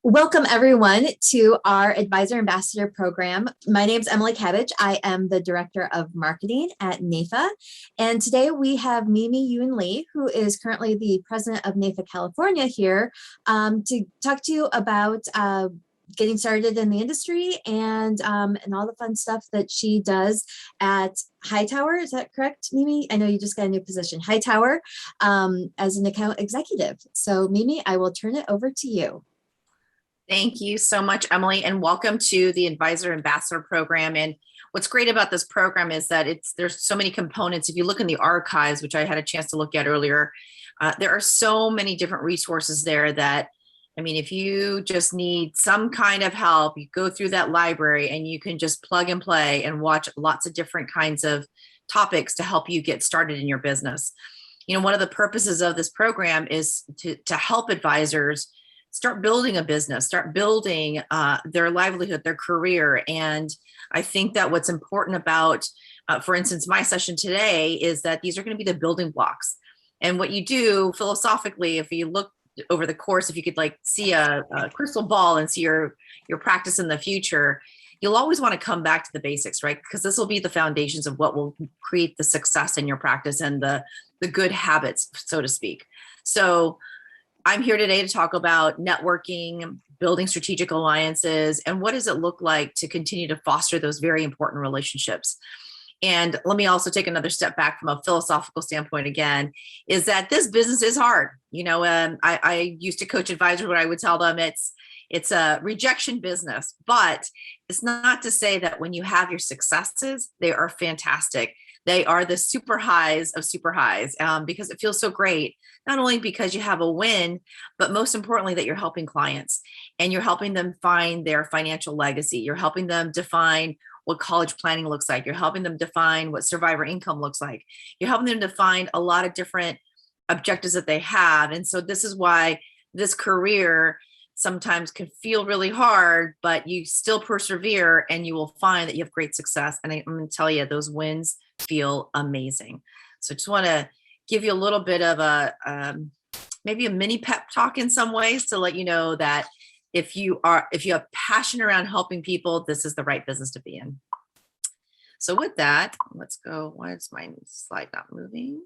Welcome everyone to our Advisor Ambassador program. My name is Emily Cabbage. I am the Director of Marketing at NAFA. And today we have Mimie Yoon Lee, who is currently the President of NAFA California here, to talk to you about getting started in the industry and all the fun stuff that she does at Hightower. Is that correct, Mimie? I know you just got a new position, Hightower, as an account executive. So Mimie, I will turn it over to you. Thank you so much, Emily, and welcome to the Advisor Ambassador program. And what's great about this program is that there's so many components. If you look in the archives, which I had a chance to look at earlier, there are so many different resources there that, I mean, if you just need some kind of help, you go through that library and you can just plug and play and watch lots of different kinds of topics to help you get started in your business. You know, one of the purposes of this program is to help advisors start building a business, start building their livelihood, their career. And I think that what's important about, for instance, my session today is that these are going to be the building blocks. And what you do philosophically, if you look over the course, if you could like see a crystal ball and see your practice in the future, you'll always want to come back to the basics, right? Because this will be the foundations of what will create the success in your practice and the good habits, so to speak. So I'm here today to talk about networking, building strategic alliances, and what does it look like to continue to foster those very important relationships. And let me also take another step back from a philosophical standpoint again, is that this business is hard. You know, I used to coach advisors where I would tell them it's a rejection business, but it's not to say that when you have your successes, they are fantastic. They are the super highs of super highs because it feels so great, not only because you have a win, but most importantly, that you're helping clients and you're helping them find their financial legacy. You're helping them define what college planning looks like. You're helping them define what survivor income looks like. You're helping them define a lot of different objectives that they have. And so this is why this career sometimes can feel really hard, but you still persevere and you will find that you have great success. And I'm going to tell you, those wins feel amazing. So I just want to give you a little bit of maybe a mini pep talk in some ways to let you know that if you have passion around helping people, this is the right business to be in. So with that, let's go. Why is my slide not moving?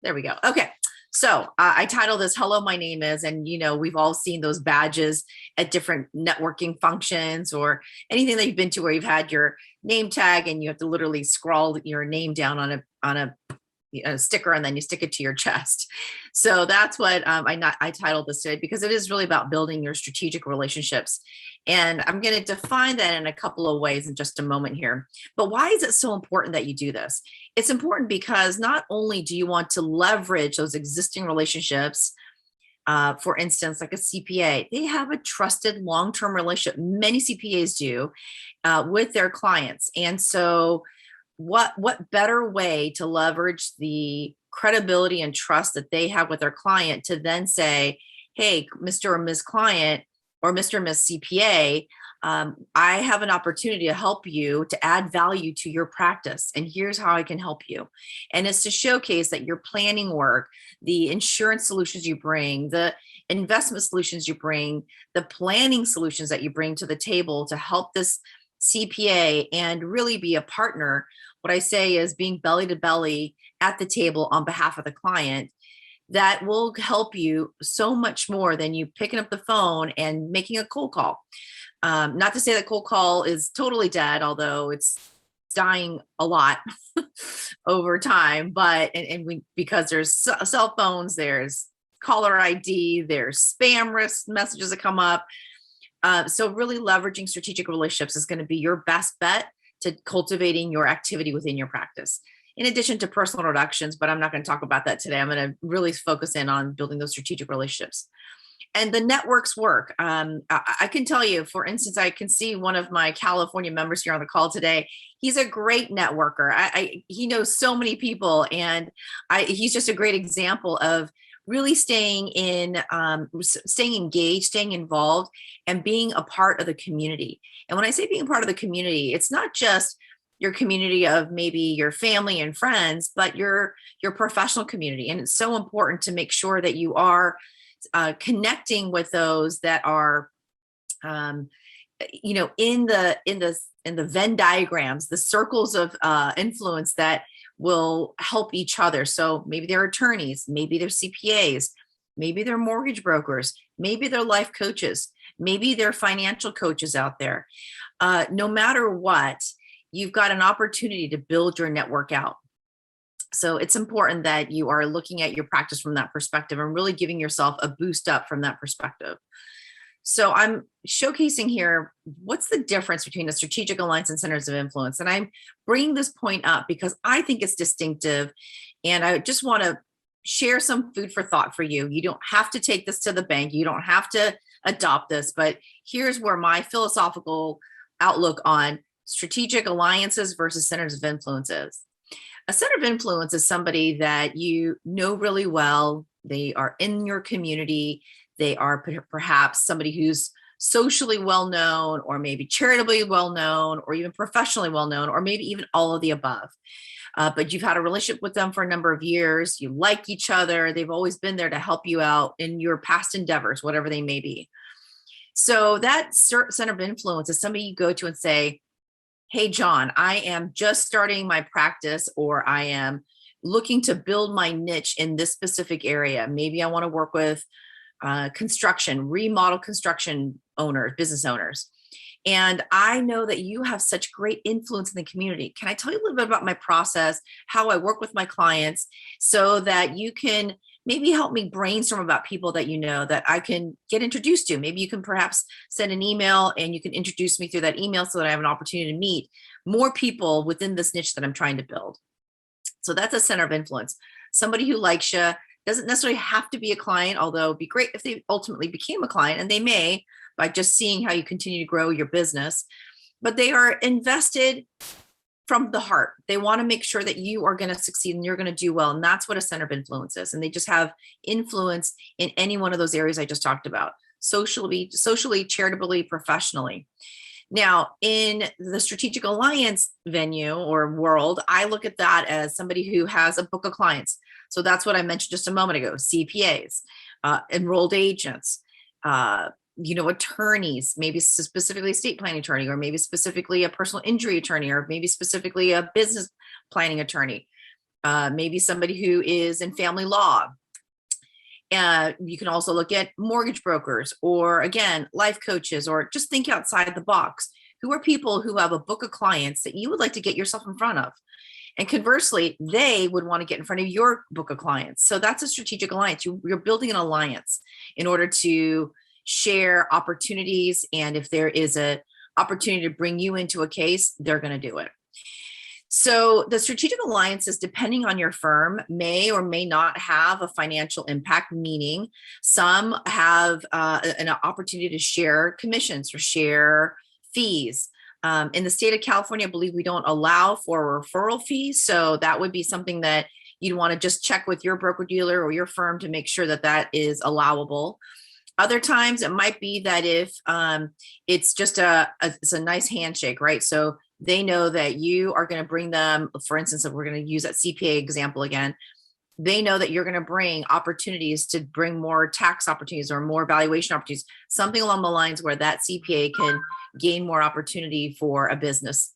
There we go. Okay. So I titled this Hello, My Name Is, and you know, we've all seen those badges at different networking functions or anything that you've been to where you've had your name tag and you have to literally scrawl your name down on a sticker and then you stick it to your chest. So that's what I titled this today, because it is really about building your strategic relationships. And I'm going to define that in a couple of ways in just a moment here. But why is it so important that you do this? It's important because not only do you want to leverage those existing relationships, for instance, like a CPA, they have a trusted long-term relationship. Many CPAs do with their clients. And so what better way to leverage the credibility and trust that they have with their client to then say, hey, Mr. or Ms. Client, or Mr. and Ms. CPA, I have an opportunity to help you to add value to your practice. And here's how I can help you. And it's to showcase that your planning work, the insurance solutions you bring, the investment solutions you bring, the planning solutions that you bring to the table to help this CPA and really be a partner. What I say is being belly to belly at the table on behalf of the client. That will help you so much more than you picking up the phone and making a cold call. Not to say that cold call is totally dead, although it's dying a lot over time. But because there's cell phones, there's caller ID, there's spam risk messages that come up. So really leveraging strategic relationships is going to be your best bet to cultivating your activity within your practice. In addition to personal introductions, but I'm not going to talk about that today. I'm going to really focus in on building those strategic relationships. And the networks work. I can tell you, for instance, I can see one of my California members here on the call today. He's a great networker. He knows so many people, and he's just a great example of really staying engaged, staying involved, and being a part of the community. And when I say being a part of the community, it's not just your community of maybe your family and friends, but your professional community. And it's so important to make sure that you are connecting with those that are, in the Venn diagrams, the circles of influence that will help each other. So maybe they're attorneys, maybe they're CPAs, maybe they're mortgage brokers, maybe they're life coaches, maybe they're financial coaches out there. No matter what, you've got an opportunity to build your network out. So it's important that you are looking at your practice from that perspective and really giving yourself a boost up from that perspective. So I'm showcasing here, what's the difference between a strategic alliance and centers of influence? And I'm bringing this point up because I think it's distinctive. And I just want to share some food for thought for you. You don't have to take this to the bank. You don't have to adopt this, but here's where my philosophical outlook on strategic alliances versus centers of influence is. A center of influence is somebody that you know really well. They are in your community. They are perhaps somebody who's socially well-known, or maybe charitably well-known, or even professionally well-known, or maybe even all of the above. But you've had a relationship with them for a number of years. You like each other. They've always been there to help you out in your past endeavors, whatever they may be. So that center of influence is somebody you go to and say, hey, John, I am just starting my practice, or I am looking to build my niche in this specific area. Maybe I want to work with remodel construction owners, business owners. And I know that you have such great influence in the community. Can I tell you a little bit about my process, how I work with my clients, so that you can maybe help me brainstorm about people that you know that I can get introduced to? Maybe you can perhaps send an email and you can introduce me through that email so that I have an opportunity to meet more people within this niche that I'm trying to build. So that's a center of influence. Somebody who likes you, doesn't necessarily have to be a client, although it'd be great if they ultimately became a client, and they may, by just seeing how you continue to grow your business. But they are invested from the heart. They want to make sure that you are going to succeed and you're going to do well. And that's what a center of influence is. And they just have influence in any one of those areas I just talked about: socially, charitably, professionally. Now, in the strategic alliance venue or world, I look at that as somebody who has a book of clients. So that's what I mentioned just a moment ago: CPAs, enrolled agents, attorneys, maybe specifically a estate planning attorney, or maybe specifically a personal injury attorney, or maybe specifically a business planning attorney, maybe somebody who is in family law. You can also look at mortgage brokers, or again, life coaches, or just think outside the box. Who are people who have a book of clients that you would like to get yourself in front of? And conversely, they would want to get in front of your book of clients. So that's a strategic alliance. You're building an alliance in order to share opportunities. And if there is an opportunity to bring you into a case, they're going to do it. So the strategic alliances, depending on your firm, may or may not have a financial impact, meaning some have an opportunity to share commissions or share fees. In the state of California, I believe we don't allow for referral fees. So that would be something that you'd want to just check with your broker dealer or your firm to make sure that that is allowable. Other times it might be that if it's just it's a nice handshake, right? So they know that you are going to bring them, for instance, if we're going to use that CPA example again, they know that you're going to bring opportunities to bring more tax opportunities or more valuation opportunities, something along the lines where that CPA can gain more opportunity for a business,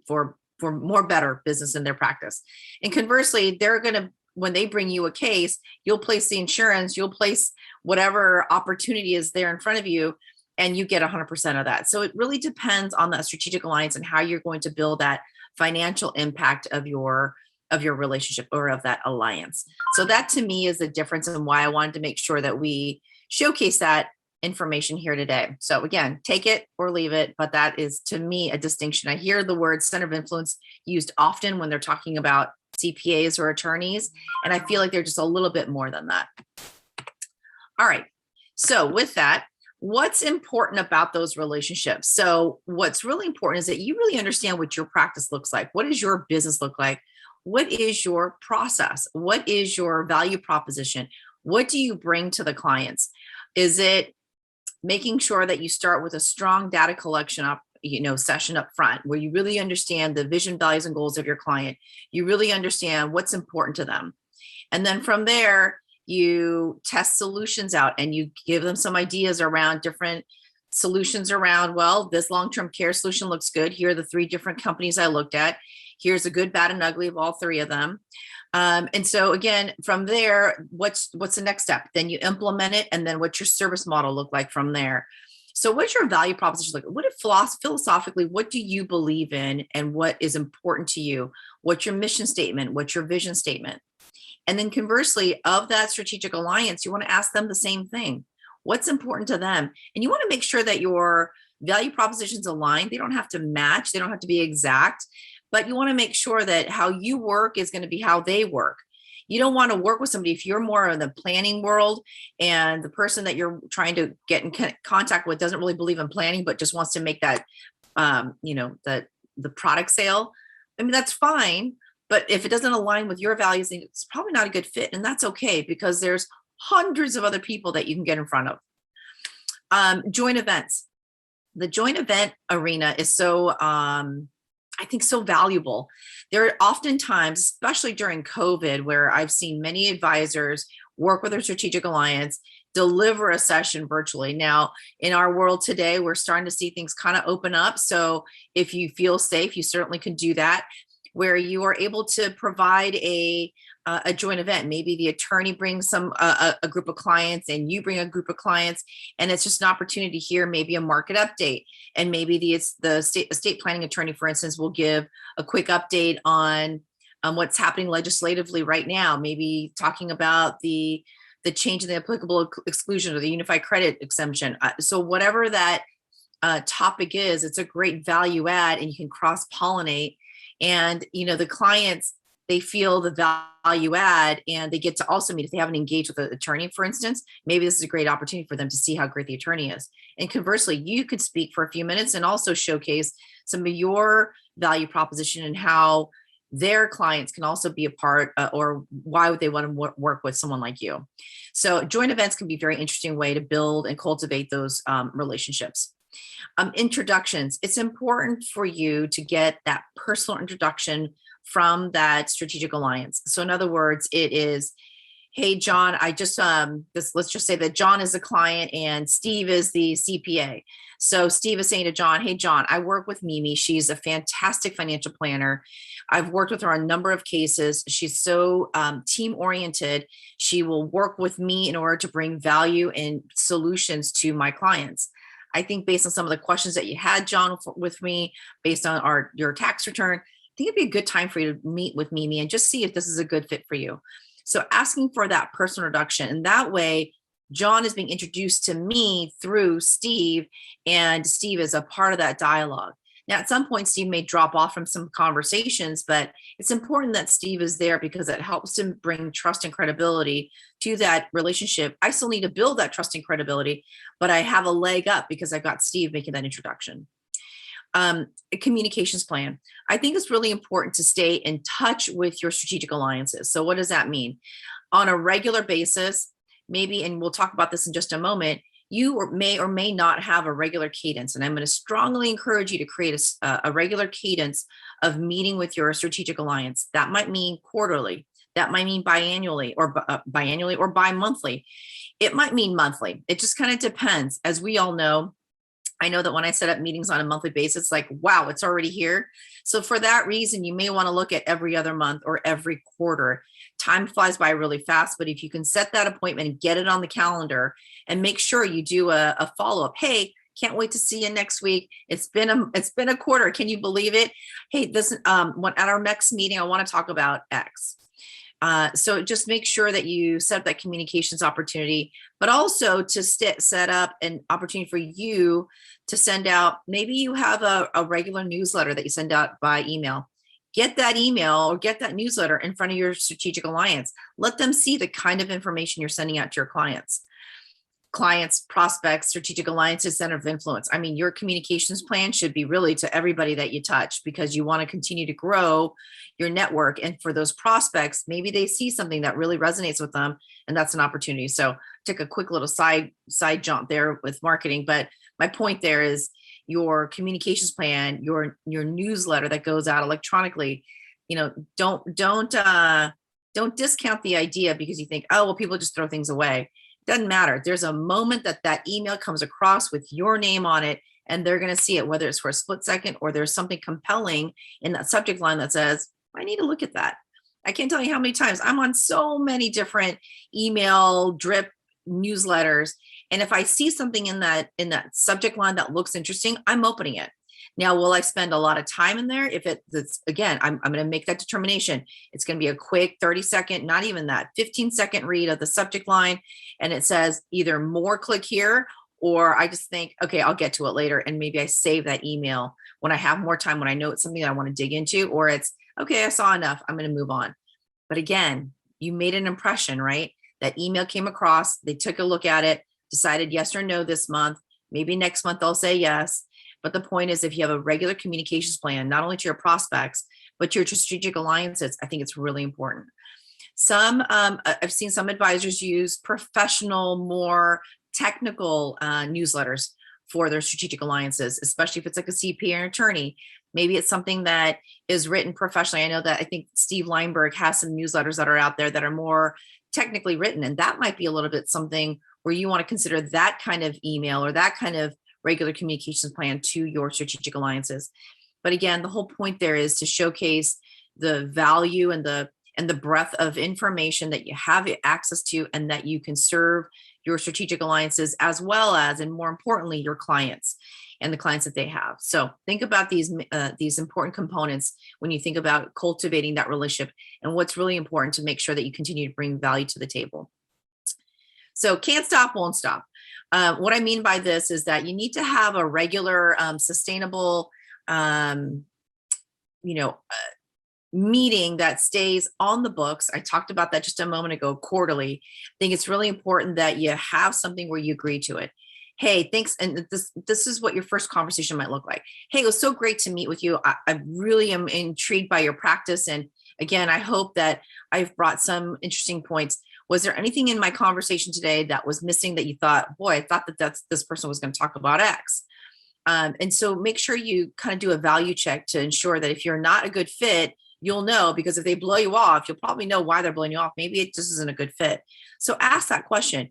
for more better business in their practice. And conversely, they're going to, when they bring you a case, you'll place the insurance, you'll place whatever opportunity is there in front of you, and you get 100% of that. So it really depends on that strategic alliance and how you're going to build that financial impact of your relationship or of that alliance. So that to me is the difference, and why I wanted to make sure that we showcase that information here today. So again, take it or leave it, but that is to me a distinction. I hear the word center of influence used often when they're talking about CPAs or attorneys, and I feel like they're just a little bit more than that. All right. So with that, what's important about those relationships? So what's really important is that you really understand what your practice looks like. What does your business look like? What is your process? What is your value proposition? What do you bring to the clients? Is it making sure that you start with a strong data collection session up front, where you really understand the vision, values, and goals of your client? You really understand what's important to them. And then from there, You test solutions out and you give them some ideas around different solutions around, well, this long-term care solution looks good. Here are the 3 different companies I looked at. Here's a good, bad, and ugly of all 3 of them. And so again, from there, what's the next step? Then you implement it. And then what's your service model look like from there? So what's your value proposition look like? What if philosophically, what do you believe in and what is important to you? What's your mission statement? What's your vision statement? And then conversely, of that strategic alliance, you want to ask them the same thing. What's important to them? And you want to make sure that your value propositions align. They don't have to match. They don't have to be exact, but you want to make sure that how you work is going to be how they work. You don't want to work with somebody if you're more in the planning world and the person that you're trying to get in contact with doesn't really believe in planning, but just wants to make that, the product sale. I mean, that's fine. But if it doesn't align with your values, then it's probably not a good fit. And that's okay, because there's hundreds of other people that you can get in front of. Joint events. The joint event arena is so, I think, so valuable. There are oftentimes, especially during COVID, where I've seen many advisors work with their strategic alliance, deliver a session virtually. Now, in our world today, we're starting to see things kind of open up. So if you feel safe, you certainly can do that, where you are able to provide a joint event. Maybe the attorney brings a group of clients and you bring a group of clients, and it's just an opportunity to hear maybe a market update. And maybe the estate planning attorney, for instance, will give a quick update on what's happening legislatively right now, maybe talking about the change in the applicable exclusion or the unified credit exemption. So whatever that topic is, it's a great value add, and you can cross-pollinate. And, the clients, they feel the value add, and they get to also meet, if they haven't engaged with an attorney, for instance, maybe this is a great opportunity for them to see how great the attorney is. And conversely, you could speak for a few minutes and also showcase some of your value proposition and how their clients can also be a part, or why would they want to work with someone like you. So joint events can be a very interesting way to build and cultivate those relationships. Introductions. It's important for you to get that personal introduction from that strategic alliance. So in other words, it is, hey, John, let's just say that John is a client and Steve is the CPA. So Steve is saying to John, hey, John, I work with Mimie. She's a fantastic financial planner. I've worked with her on a number of cases. She's so team oriented. She will work with me in order to bring value and solutions to my clients. I think based on some of the questions that you had, John, with me, based on your tax return, I think it'd be a good time for you to meet with Mimie and just see if this is a good fit for you. So asking for that personal introduction, and that way, John is being introduced to me through Steve, and Steve is a part of that dialogue. Now, at some point, Steve may drop off from some conversations, but it's important that Steve is there because it helps to bring trust and credibility to that relationship. I still need to build that trust and credibility, but I have a leg up because I got Steve making that introduction. A communications plan. I think it's really important to stay in touch with your strategic alliances. So what does that mean? On a regular basis, maybe, and we'll talk about this in just a moment, you may or may not have a regular cadence. And I'm going to strongly encourage you to create a regular cadence of meeting with your strategic alliance. That might mean quarterly. That might mean biannually or bi-monthly. It might mean monthly. It just kind of depends. As we all know, I know that when I set up meetings on a monthly basis, it's like, wow, it's already here. So for that reason, you may want to look at every other month or every quarter. Time flies by really fast, but if you can set that appointment and get it on the calendar and make sure you do a follow-up. Hey, can't wait to see you next week. It's been a quarter. Can you believe it? Hey, this at our next meeting, I want to talk about X. So just make sure that you set up that communications opportunity, but also to set up an opportunity for you to send out, maybe you have a regular newsletter that you send out by email. Get that email or get that newsletter in front of your strategic alliance. Let them see the kind of information you're sending out to your clients, prospects, strategic alliances, center of influence. I mean, your communications plan should be really to everybody that you touch, because you want to continue to grow your network. And for those prospects, maybe they see something that really resonates with them, and that's an opportunity. So take a quick little side jump there with marketing. But my point there is your communications plan, your newsletter that goes out electronically, don't don't discount the idea because you think, oh, well, people just throw things away. Doesn't matter. There's a moment that that email comes across with your name on it, and they're going to see it, whether it's for a split second or there's something compelling in that subject line that says, I need to look at that. I can't tell you how many times I'm on so many different email drip newsletters. And if I see something in that subject line that looks interesting, I'm opening it. Now, will I spend a lot of time in there? If it's again, I'm going to make that determination. It's going to be a quick 30-second, not even that, 15-second read of the subject line. And it says either more, click here, or I just think, okay, I'll get to it later. And maybe I save that email when I have more time, when I know it's something that I want to dig into, or it's, okay, I saw enough, I'm going to move on. But again, you made an impression, right? That email came across, they took a look at it, decided yes or no this month. Maybe next month they'll say yes. But the point is, if you have a regular communications plan, not only to your prospects, but your strategic alliances, I think it's really important. I've seen some advisors use professional, more technical newsletters for their strategic alliances, especially if it's like a CPA or an attorney. Maybe it's something that is written professionally. I think Steve Leinberg has some newsletters that are out there that are more technically written. And that might be a little bit something where you want to consider that kind of email or that kind of regular communications plan to your strategic alliances. But again, the whole point there is to showcase the value and the breadth of information that you have access to, and that you can serve your strategic alliances as well as, and more importantly, your clients and the clients that they have. So think about these important components when you think about cultivating that relationship, and what's really important to make sure that you continue to bring value to the table. So can't stop, won't stop. What I mean by this is that you need to have a regular, sustainable, meeting that stays on the books. I talked about that just a moment ago, quarterly. I think it's really important that you have something where you agree to it. Hey, thanks. And this is what your first conversation might look like. Hey, it was so great to meet with you. I really am intrigued by your practice. And again, I hope that I've brought some interesting points. Was there anything in my conversation today that was missing that you thought, boy, I thought that this person was going to talk about X? And so make sure you kind of do a value check to ensure that if you're not a good fit, you'll know, because if they blow you off, you'll probably know why they're blowing you off. Maybe it just isn't a good fit. So ask that question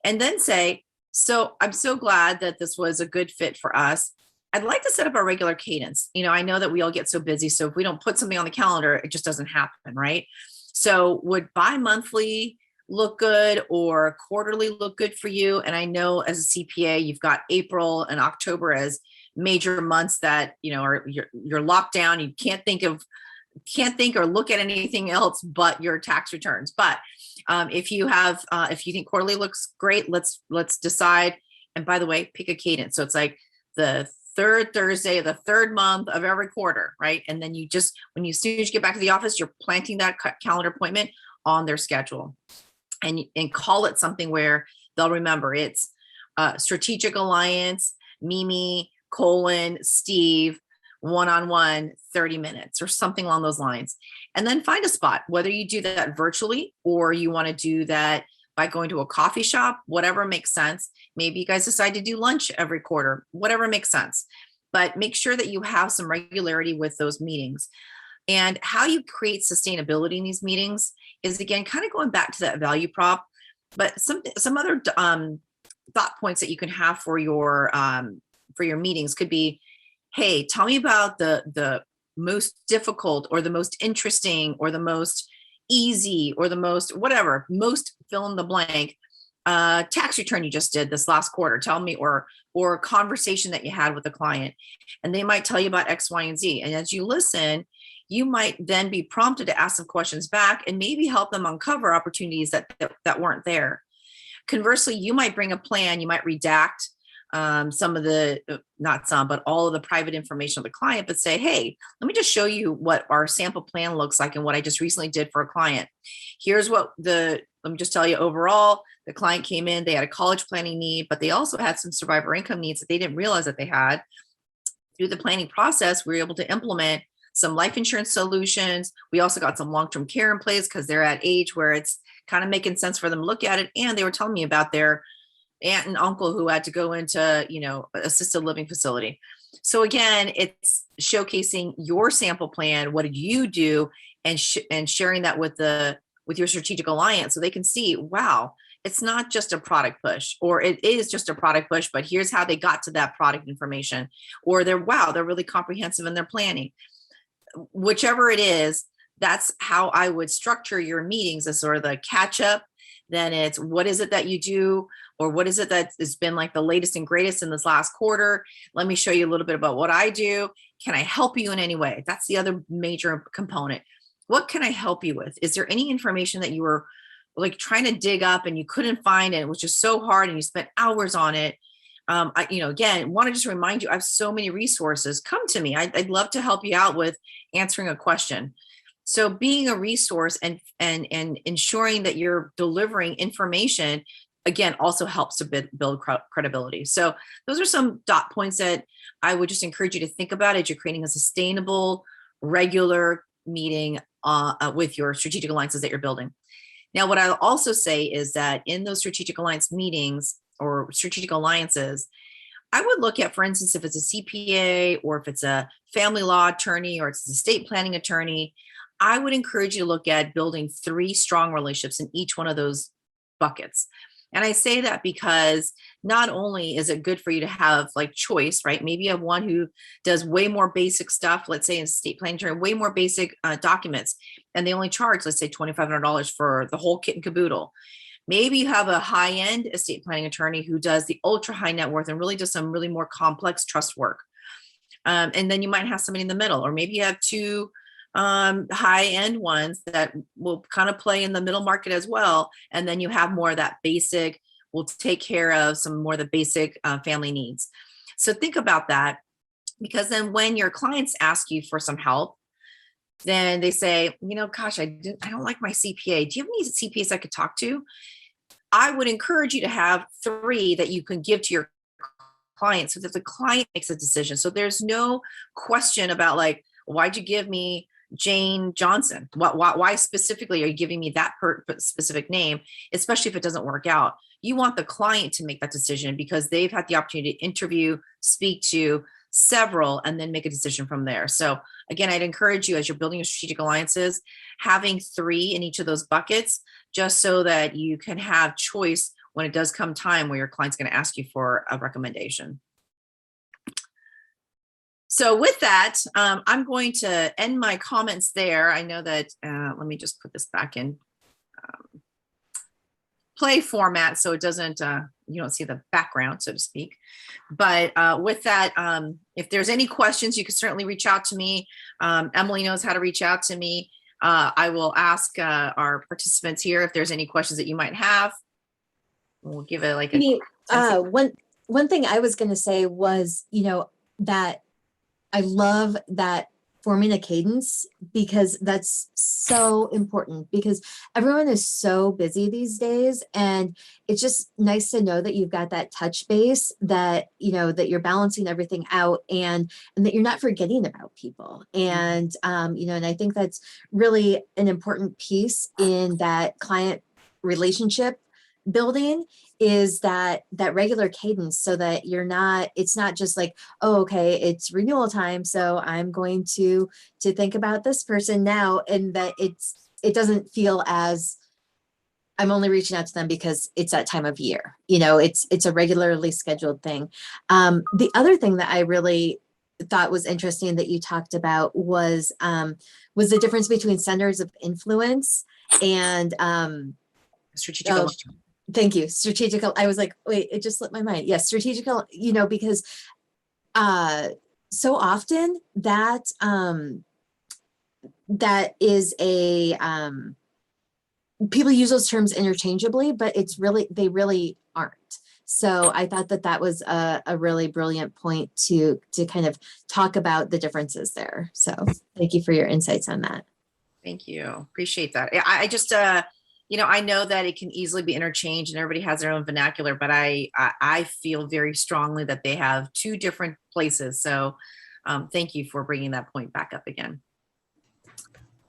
and then say, so I'm so glad that this was a good fit for us. I'd like to set up a regular cadence. I know that we all get so busy. So if we don't put something on the calendar, it just doesn't happen, right? So would bi-monthly look good or quarterly look good for you? And I know as a CPA, you've got April and October as major months that, are you're locked down. You can't think or look at anything else but your tax returns. But if you think quarterly looks great, let's decide. And by the way, pick a cadence. So it's like the third Thursday of the third month of every quarter, right? And then as soon as you get back to the office, you're planting that calendar appointment on their schedule, and call it something where they'll remember. It's strategic alliance, Mimie, Steve, one-on-one, 30 minutes or something along those lines. And then find a spot, whether you do that virtually or you want to do that by going to a coffee shop, whatever makes sense. Maybe you guys decide to do lunch every quarter, whatever makes sense. But make sure that you have some regularity with those meetings. And how you create sustainability in these meetings is, again, kind of going back to that value prop, but some other thought points that you can have for your meetings could be, hey, tell me about the most difficult or the most interesting or the most easy or the most whatever, most fill in the blank tax return you just did this last quarter. Tell me, or conversation that you had with a client. And they might tell you about X, Y, and Z. And as you listen, you might then be prompted to ask some questions back and maybe help them uncover opportunities that weren't there. Conversely, you might bring a plan, you might redact some of the, not some, but all of the private information of the client, but say, hey, let me just show you what our sample plan looks like and what I just recently did for a client. Here's let me just tell you, overall, the client came in, they had a college planning need, but they also had some survivor income needs that they didn't realize that they had. Through the planning process, we were able to implement some life insurance solutions. We also got some long-term care in place because they're at age where it's kind of making sense for them to look at it. And they were telling me about their aunt and uncle who had to go into, assisted living facility. So again, it's showcasing your sample plan. What did you do? And sharing that with the with your strategic alliance so they can see, wow, it's not just a product push, or it is just a product push, but here's how they got to that product information, or they're really comprehensive in their planning. Whichever it is, that's how I would structure your meetings as sort of the catch up. Then it's what is it that you do, or what is it that has been like the latest and greatest in this last quarter? Let me show you a little bit about what I do. Can I help you in any way? That's the other major component. What can I help you with? Is there any information that you were like trying to dig up and you couldn't find it? It was just so hard and you spent hours on it. Again, want to just remind you, I have so many resources. Come to me. I'd love to help you out with answering a question. So being a resource and ensuring that you're delivering information, again, also helps to build credibility. So those are some dot points that I would just encourage you to think about as you're creating a sustainable, regular meeting with your strategic alliances that you're building. Now, what I'll also say is that in those strategic alliance meetings or strategic alliances, I would look at, for instance, if it's a CPA or if it's a family law attorney or it's an estate planning attorney, I would encourage you to look at building 3 strong relationships in each one of those buckets. And I say that because not only is it good for you to have like choice, right? Maybe you have one who does way more basic stuff, let's say in estate planning attorney, way more basic documents, and they only charge, let's say $2,500 for the whole kit and caboodle. Maybe you have a high-end estate planning attorney who does the ultra high net worth and really does some really more complex trust work. And then you might have somebody in the middle, or maybe you have 2 high-end ones that will kind of play in the middle market as well. And then you have more of that basic, will take care of some more of the basic family needs. So think about that, because then when your clients ask you for some help, then they say, gosh, I don't like my CPA. Do you have any CPAs I could talk to? I would encourage you to have 3 that you can give to your client so that the client makes a decision. So there's no question about like, why'd you give me Jane Johnson? Why specifically are you giving me that specific name, especially if it doesn't work out? You want the client to make that decision because they've had the opportunity to interview, speak to several, and then make a decision from there. So again, I'd encourage you as you're building your strategic alliances, having 3 in each of those buckets, just so that you can have choice when it does come time where your client's going to ask you for a recommendation. So with that, I'm going to end my comments there. I know that, let me just put this back in play format so it doesn't, you don't see the background, so to speak. But with that, if there's any questions, you can certainly reach out to me. Emily knows how to reach out to me. I will ask our participants here if there's any questions that you might have. We'll give it like a one thing I was going to say was, that I love that forming a cadence, because that's so important, because everyone is so busy these days, and it's just nice to know that you've got that touch base, that that you're balancing everything out, and that you're not forgetting about people. And and I think that's really an important piece in that client relationship building, is that regular cadence, so that it's not just like, oh, okay, it's renewal time, so I'm going to think about this person now, and that it doesn't feel as I'm only reaching out to them because it's that time of year. It's a regularly scheduled thing. The other thing that I really thought was interesting that you talked about was the difference between centers of influence and strategic. Thank you. Strategical. I was like, wait, it just slipped my mind. Yes, strategical, because so often that that is a people use those terms interchangeably, but they really aren't. So I thought that was a really brilliant point to kind of talk about the differences there. So thank you for your insights on that. Thank you. Appreciate that. I just I know that it can easily be interchanged and everybody has their own vernacular, but I feel very strongly that they have 2 different places. So thank you for bringing that point back up again.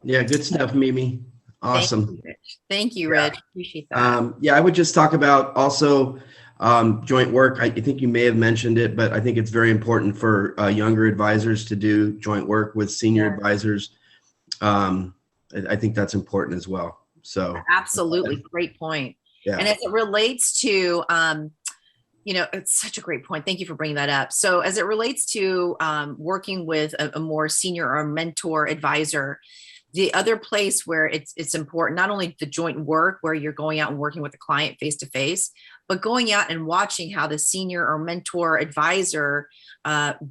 Yeah, good stuff, Mimie. Awesome. Thank you, Rich. Appreciate that. I would just talk about also joint work. I think you may have mentioned it, but I think it's very important for younger advisors to do joint work with senior advisors. I think that's important as well. So Absolutely. Great point. yeah. And as it relates to, it's such a great point. Thank you for bringing that up. So as it relates to working with a more senior or mentor advisor, the other place where it's important, not only the joint work where you're going out and working with the client face to face, but going out and watching how the senior or mentor advisor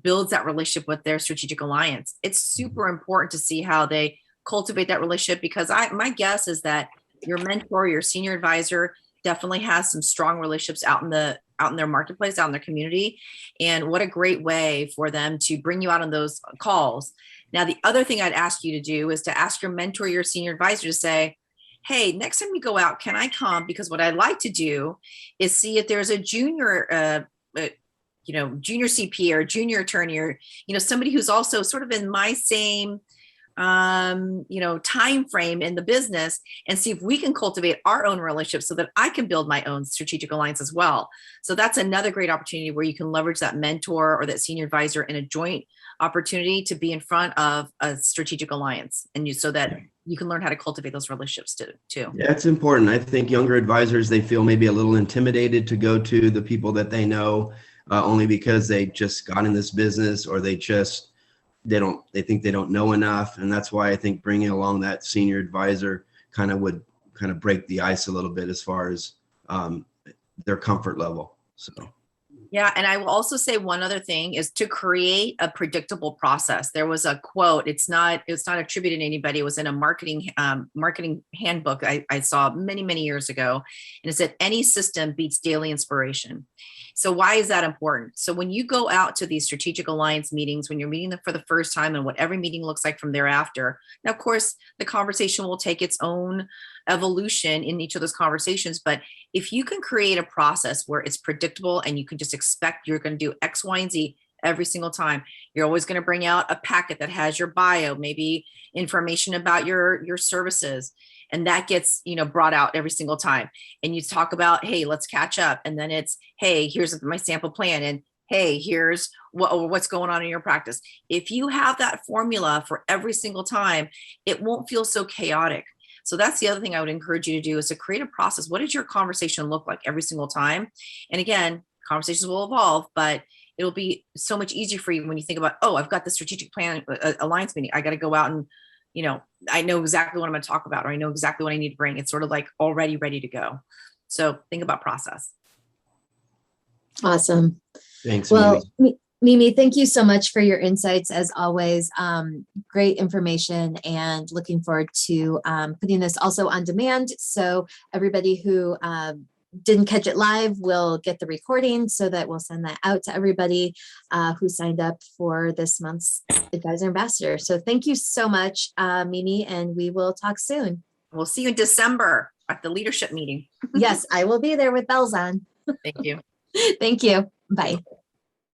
builds that relationship with their strategic alliance. It's super important to see how they cultivate that relationship, because my guess is that your mentor, your senior advisor definitely has some strong relationships out in their marketplace, out in their community. And what a great way for them to bring you out on those calls. Now, the other thing I'd ask you to do is to ask your mentor, your senior advisor, to say, hey, next time you go out, can I come? Because what I'd like to do is see if there's a junior, junior CP or junior attorney, or, somebody who's also sort of in my same time frame in the business, and see if we can cultivate our own relationship so that I can build my own strategic alliance as well. So that's another great opportunity where you can leverage that mentor or that senior advisor in a joint opportunity to be in front of a strategic alliance, and so that you can learn how to cultivate those relationships too. Yeah, it's important. I think younger advisors, they feel maybe a little intimidated to go to the people that they know, only because they just got in this business, or they think they don't know enough. And that's why I think bringing along that senior advisor would break the ice a little bit as far as their comfort level. So. Yeah. And I will also say one other thing is to create a predictable process. There was a quote, it's not attributed to anybody. It was in a marketing handbook I saw many, many years ago. And it said, any system beats daily inspiration. So why is that important? So when you go out to these strategic alliance meetings, when you're meeting them for the first time, and what every meeting looks like from thereafter, now, of course, the conversation will take its own evolution in each of those conversations. But if you can create a process where it's predictable and you can just expect you're going to do X, Y, and Z every single time, you're always going to bring out a packet that has your bio, maybe information about your services. And that gets, brought out every single time. And you talk about, hey, let's catch up. And then it's, hey, here's my sample plan. And hey, here's what's going on in your practice. If you have that formula for every single time, it won't feel so chaotic. So that's the other thing I would encourage you to do, is to create a process. What does your conversation look like every single time? And again, conversations will evolve, but it'll be so much easier for you when you think about, oh, I've got the strategic plan alliance meeting. I got to go out and, I know exactly what I'm going to talk about, or I know exactly what I need to bring. It's sort of like already ready to go. So think about process. Awesome. Thanks. Well, Mimie, thank you so much for your insights as always. Great information, and looking forward to putting this also on demand. So everybody who didn't catch it live will get the recording, so that we'll send that out to everybody who signed up for this month's Advisor Ambassador. So thank you so much, Mimie, and we will talk soon. We'll see you in December at the leadership meeting. Yes, I will be there with bells on. Thank you. Thank you. Bye.